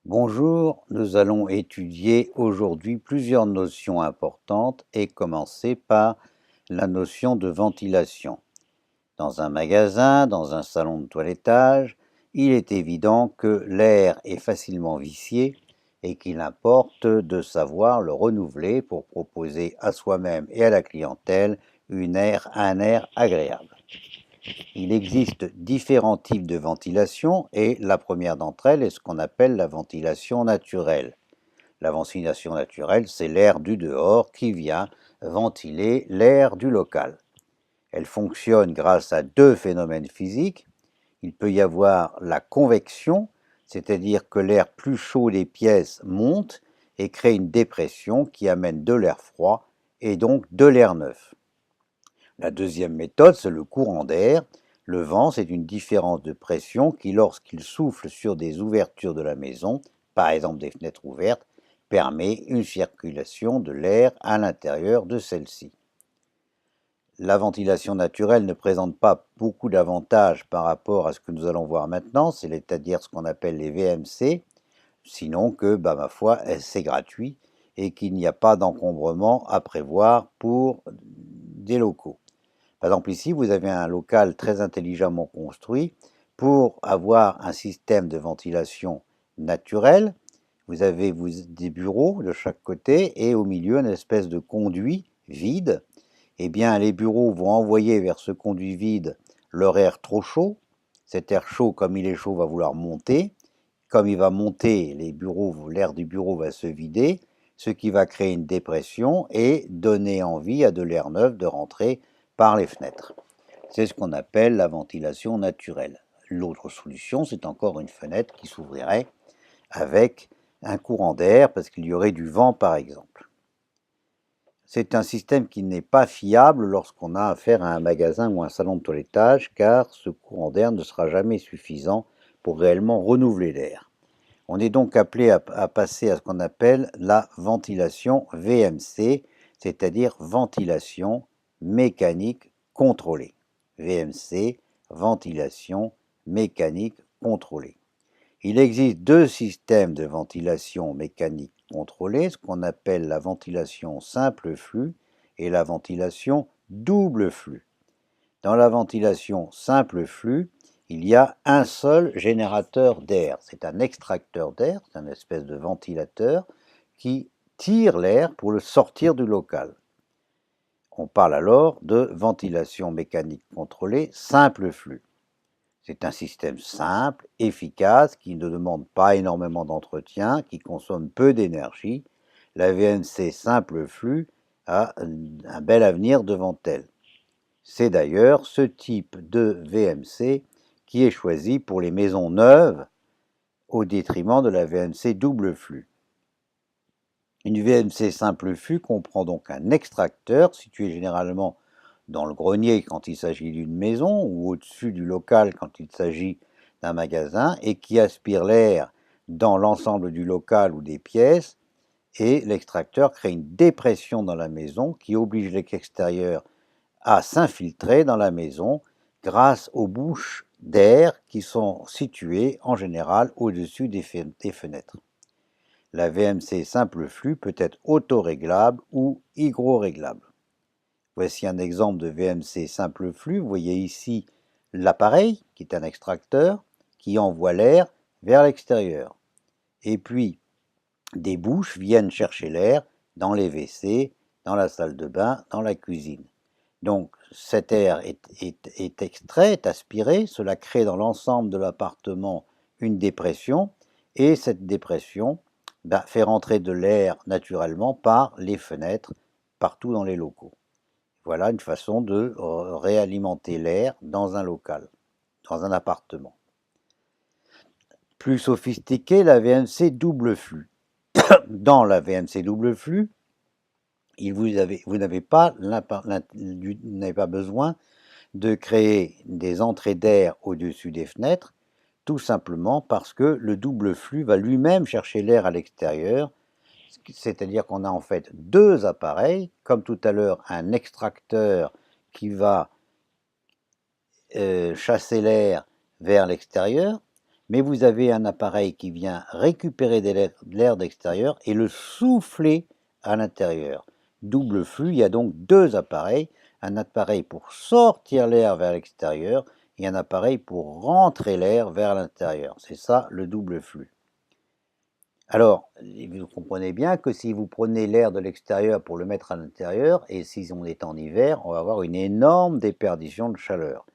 Bonjour, nous allons étudier aujourd'hui plusieurs notions importantes et commencer par la notion de ventilation. Dans un magasin, dans un salon de toilettage, il est évident que l'air est facilement vicié et qu'il importe de savoir le renouveler pour proposer à soi-même et à la clientèle un air agréable. Il existe différents types de ventilation et la première d'entre elles est ce qu'on appelle la ventilation naturelle. La ventilation naturelle, c'est l'air du dehors qui vient ventiler l'air du local. Elle fonctionne grâce à deux phénomènes physiques. Il peut y avoir la convection, c'est-à-dire que l'air plus chaud des pièces monte et crée une dépression qui amène de l'air froid et donc de l'air neuf. La deuxième méthode, c'est le courant d'air. Le vent, c'est une différence de pression qui, lorsqu'il souffle sur des ouvertures de la maison, par exemple des fenêtres ouvertes, permet une circulation de l'air à l'intérieur de celle-ci. La ventilation naturelle ne présente pas beaucoup d'avantages par rapport à ce que nous allons voir maintenant, c'est-à-dire ce qu'on appelle les VMC, sinon que, ma foi, c'est gratuit et qu'il n'y a pas d'encombrement à prévoir pour des locaux. Par exemple, ici, vous avez un local très intelligemment construit pour avoir un système de ventilation naturel. Vous avez des bureaux de chaque côté et au milieu une espèce de conduit vide. Eh bien, les bureaux vont envoyer vers ce conduit vide leur air trop chaud. Cet air chaud, comme il est chaud, va vouloir monter. Comme il va monter, l'air du bureau va se vider, ce qui va créer une dépression et donner envie à de l'air neuf de rentrer par les fenêtres. C'est ce qu'on appelle la ventilation naturelle. L'autre solution, c'est encore une fenêtre qui s'ouvrirait avec un courant d'air parce qu'il y aurait du vent par exemple. C'est un système qui n'est pas fiable lorsqu'on a affaire à un magasin ou un salon de toilettage car ce courant d'air ne sera jamais suffisant pour réellement renouveler l'air. On est donc appelé à passer à ce qu'on appelle la ventilation VMC, c'est-à-dire ventilation mécanique contrôlée. VMC, ventilation mécanique contrôlée. Il existe deux systèmes de ventilation mécanique contrôlée, ce qu'on appelle la ventilation simple flux et la ventilation double flux. Dans la ventilation simple flux, il y a un seul générateur d'air. C'est un extracteur d'air, c'est une espèce de ventilateur qui tire l'air pour le sortir du local. On parle alors de ventilation mécanique contrôlée simple flux. C'est un système simple, efficace, qui ne demande pas énormément d'entretien, qui consomme peu d'énergie. La VMC simple flux a un bel avenir devant elle. C'est d'ailleurs ce type de VMC qui est choisi pour les maisons neuves au détriment de la VMC double flux. Une VMC simple flux comprend donc un extracteur situé généralement dans le grenier quand il s'agit d'une maison ou au-dessus du local quand il s'agit d'un magasin et qui aspire l'air dans l'ensemble du local ou des pièces, et l'extracteur crée une dépression dans la maison qui oblige l'extérieur à s'infiltrer dans la maison grâce aux bouches d'air qui sont situées en général au-dessus des fenêtres. La VMC simple flux peut être autoréglable ou hygroréglable. Voici un exemple de VMC simple flux. Vous voyez ici l'appareil, qui est un extracteur, qui envoie l'air vers l'extérieur. Et puis, des bouches viennent chercher l'air dans les WC, dans la salle de bain, dans la cuisine. Donc, cet air est extrait, est aspiré, cela crée dans l'ensemble de l'appartement une dépression, et cette dépression fait rentrer de l'air naturellement par les fenêtres partout dans les locaux. Voilà une façon de réalimenter l'air dans un local, dans un appartement. Plus sophistiqué, la VMC double flux. Dans la VMC double flux, vous n'avez pas besoin de créer des entrées d'air au-dessus des fenêtres, tout simplement parce que le double flux va lui-même chercher l'air à l'extérieur, c'est-à-dire qu'on a en fait deux appareils, comme tout à l'heure un extracteur qui va chasser l'air vers l'extérieur, mais vous avez un appareil qui vient récupérer de l'air d'extérieur et le souffler à l'intérieur. Double flux, il y a donc deux appareils, un appareil pour sortir l'air vers l'extérieur et un appareil pour rentrer l'air vers l'intérieur. C'est ça le double flux. Alors, vous comprenez bien que si vous prenez l'air de l'extérieur pour le mettre à l'intérieur, et si on est en hiver, on va avoir une énorme déperdition de chaleur.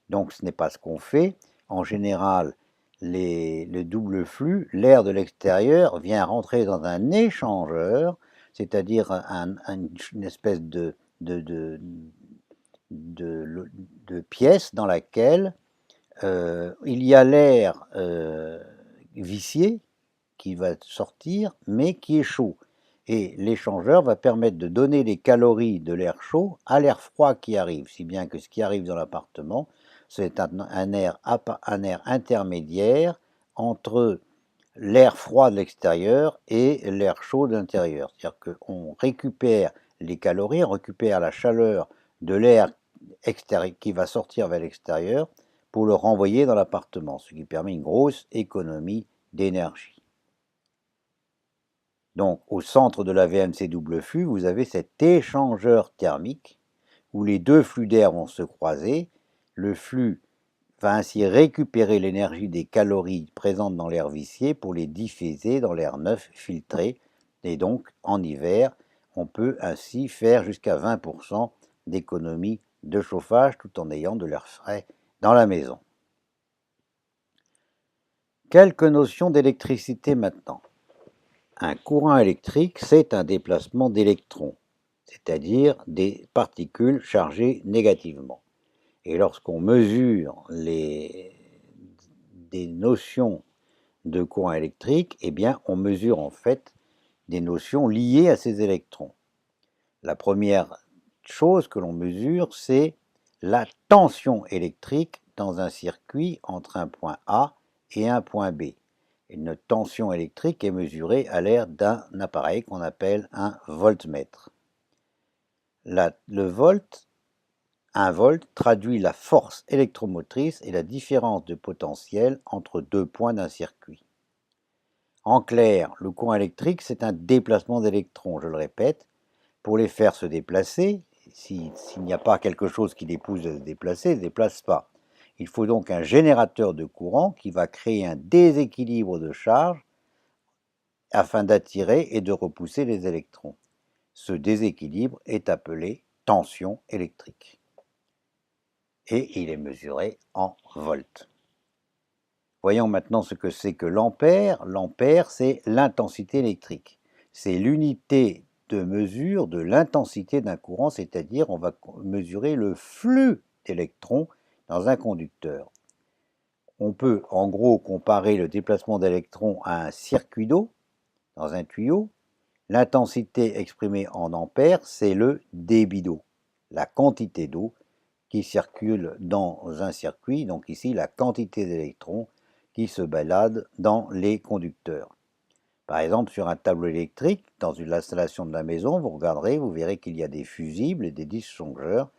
Donc ce n'est pas ce qu'on fait. En général, le double flux, l'air de l'extérieur vient rentrer dans un échangeur, c'est-à-dire une espèce de pièce dans laquelle il y a l'air vicié qui va sortir, mais qui est chaud. Et l'échangeur va permettre de donner les calories de l'air chaud à l'air froid qui arrive, si bien que ce qui arrive dans l'appartement, c'est un air intermédiaire entre l'air froid de l'extérieur et l'air chaud de l'intérieur. C'est-à-dire qu'on récupère les calories, on récupère la chaleur de l'air qui va sortir vers l'extérieur pour le renvoyer dans l'appartement, ce qui permet une grosse économie d'énergie. Donc, au centre de la VMC double flux, vous avez cet échangeur thermique où les deux flux d'air vont se croiser. Le flux va ainsi récupérer l'énergie des calories présentes dans l'air vicié pour les diffuser dans l'air neuf filtré. Et donc, en hiver, on peut ainsi faire jusqu'à 20% d'économie de chauffage tout en ayant de l'air frais dans la maison. Quelques notions d'électricité maintenant. Un courant électrique, c'est un déplacement d'électrons, c'est-à-dire des particules chargées négativement. Et lorsqu'on mesure des notions de courant électrique, eh bien, on mesure en fait des notions liées à ces électrons. La première chose que l'on mesure, c'est la tension électrique dans un circuit entre un point A et un point B. Une tension électrique est mesurée à l'aide d'un appareil qu'on appelle un voltmètre. Un volt traduit la force électromotrice et la différence de potentiel entre deux points d'un circuit. En clair, le courant électrique, c'est un déplacement d'électrons, je le répète. Pour les faire se déplacer, s'il n'y a pas quelque chose qui les pousse à se déplacer, ils ne se déplacent pas. Il faut donc un générateur de courant qui va créer un déséquilibre de charge afin d'attirer et de repousser les électrons. Ce déséquilibre est appelé tension électrique. Et il est mesuré en volts. Voyons maintenant ce que c'est que l'ampère. L'ampère, c'est l'intensité électrique. C'est l'unité de mesure de l'intensité d'un courant, c'est-à-dire on va mesurer le flux d'électrons dans un conducteur. On peut en gros comparer le déplacement d'électrons à un circuit d'eau dans un tuyau. L'intensité exprimée en ampères, c'est le débit d'eau, la quantité d'eau qui circule dans un circuit, donc ici la quantité d'électrons qui se baladent dans les conducteurs. Par exemple, sur un tableau électrique, dans l'installation de la maison, vous regarderez, vous verrez qu'il y a des fusibles et des disjoncteurs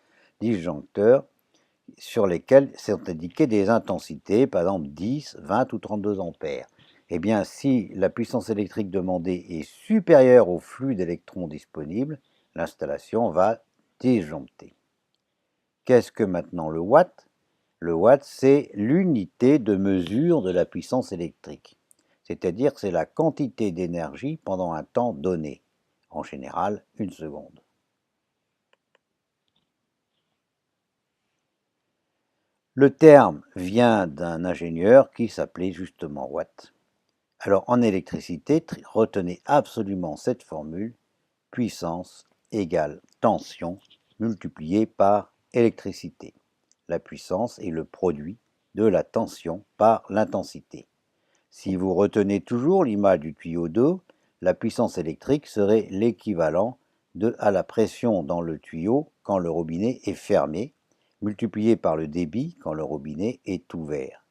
sur lesquels sont indiquées des intensités, par exemple 10, 20 ou 32 ampères. Eh bien, si la puissance électrique demandée est supérieure au flux d'électrons disponibles, l'installation va disjoncter. Qu'est-ce que maintenant le watt? Le watt, c'est l'unité de mesure de la puissance électrique. C'est-à-dire c'est la quantité d'énergie pendant un temps donné, en général 1 seconde. Le terme vient d'un ingénieur qui s'appelait justement Watt. Alors en électricité, retenez absolument cette formule, puissance égale tension multipliée par électricité. La puissance est le produit de la tension par l'intensité. Si vous retenez toujours l'image du tuyau d'eau, la puissance électrique serait l'équivalent à la pression dans le tuyau quand le robinet est fermé, multiplié par le débit quand le robinet est ouvert.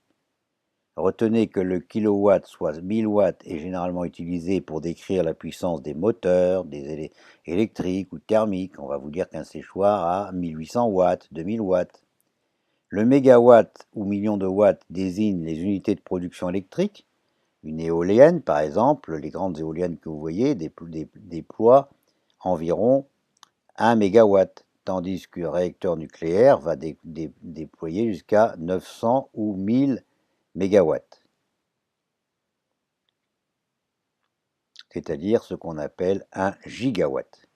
Retenez que le kilowatt, soit 1000 watts, est généralement utilisé pour décrire la puissance des moteurs, des électriques ou thermiques. On va vous dire qu'un séchoir a 1800 watts, 2000 watts. Le mégawatt ou million de watts désigne les unités de production électrique. Une éolienne, par exemple, les grandes éoliennes que vous voyez déploient environ 1 mégawatt, tandis qu'un réacteur nucléaire va déployer jusqu'à 900 ou 1000 mégawatts, c'est-à-dire ce qu'on appelle un gigawatt.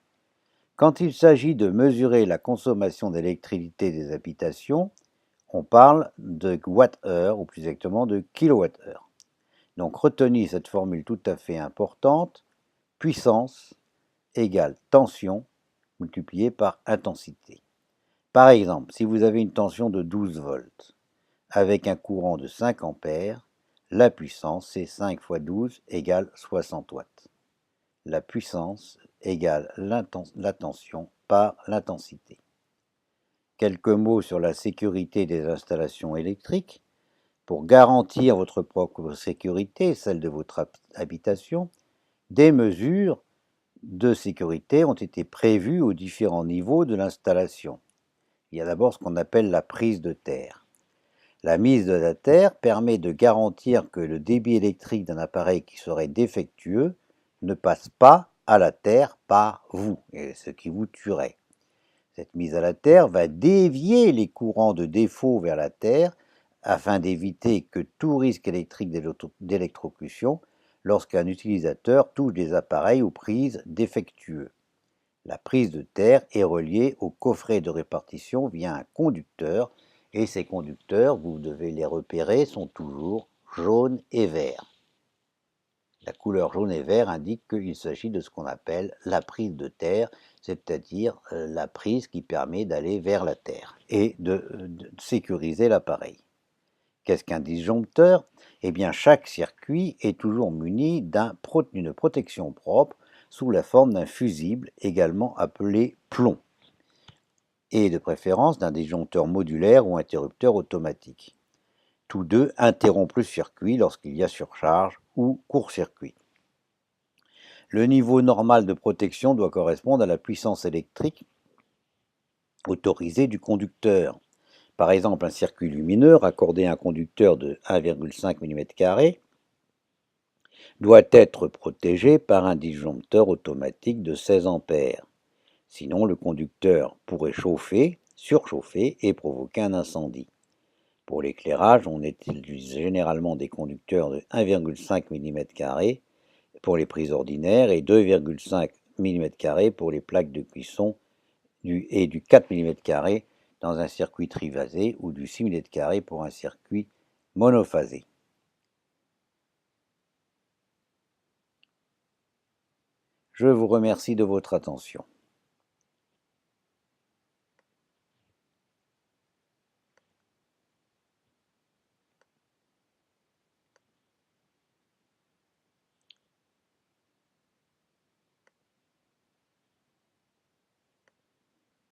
Quand il s'agit de mesurer la consommation d'électricité des habitations, on parle de watt-heure, ou plus exactement de kilowatt-heure. Donc retenez cette formule tout à fait importante, puissance égale tension multipliée par intensité. Par exemple, si vous avez une tension de 12 volts avec un courant de 5 ampères, la puissance c'est 5 fois 12 égale 60 watts. La puissance égale la tension par l'intensité. Quelques mots sur la sécurité des installations électriques. Pour garantir votre propre sécurité, celle de votre habitation, des mesures de sécurité ont été prévues aux différents niveaux de l'installation. Il y a d'abord ce qu'on appelle la prise de terre. La mise de la terre permet de garantir que le débit électrique d'un appareil qui serait défectueux ne passe pas à la terre par vous, ce qui vous tuerait. Cette mise à la terre va dévier les courants de défaut vers la terre afin d'éviter que tout risque électrique d'électrocution lorsqu'un utilisateur touche des appareils ou prises défectueux. La prise de terre est reliée au coffret de répartition via un conducteur et ces conducteurs, vous devez les repérer, sont toujours jaunes et verts. La couleur jaune et vert indique qu'il s'agit de ce qu'on appelle la prise de terre, c'est-à-dire la prise qui permet d'aller vers la terre et de sécuriser l'appareil. Qu'est-ce qu'un disjoncteur? Eh bien, chaque circuit est toujours muni d'une protection propre sous la forme d'un fusible, également appelé plomb, et de préférence d'un disjoncteur modulaire ou interrupteur automatique. Tous deux interrompent le circuit lorsqu'il y a surcharge ou court-circuit. Le niveau normal de protection doit correspondre à la puissance électrique autorisée du conducteur. Par exemple, un circuit lumineux raccordé à un conducteur de 1,5 mm² doit être protégé par un disjoncteur automatique de 16 ampères. Sinon, le conducteur pourrait surchauffer et provoquer un incendie. Pour l'éclairage, on utilise généralement des conducteurs de 1,5 mm² pour les prises ordinaires et 2,5 mm² pour les plaques de cuisson et du 4 mm² dans un circuit triphasé ou du 6 mm² pour un circuit monophasé. Je vous remercie de votre attention.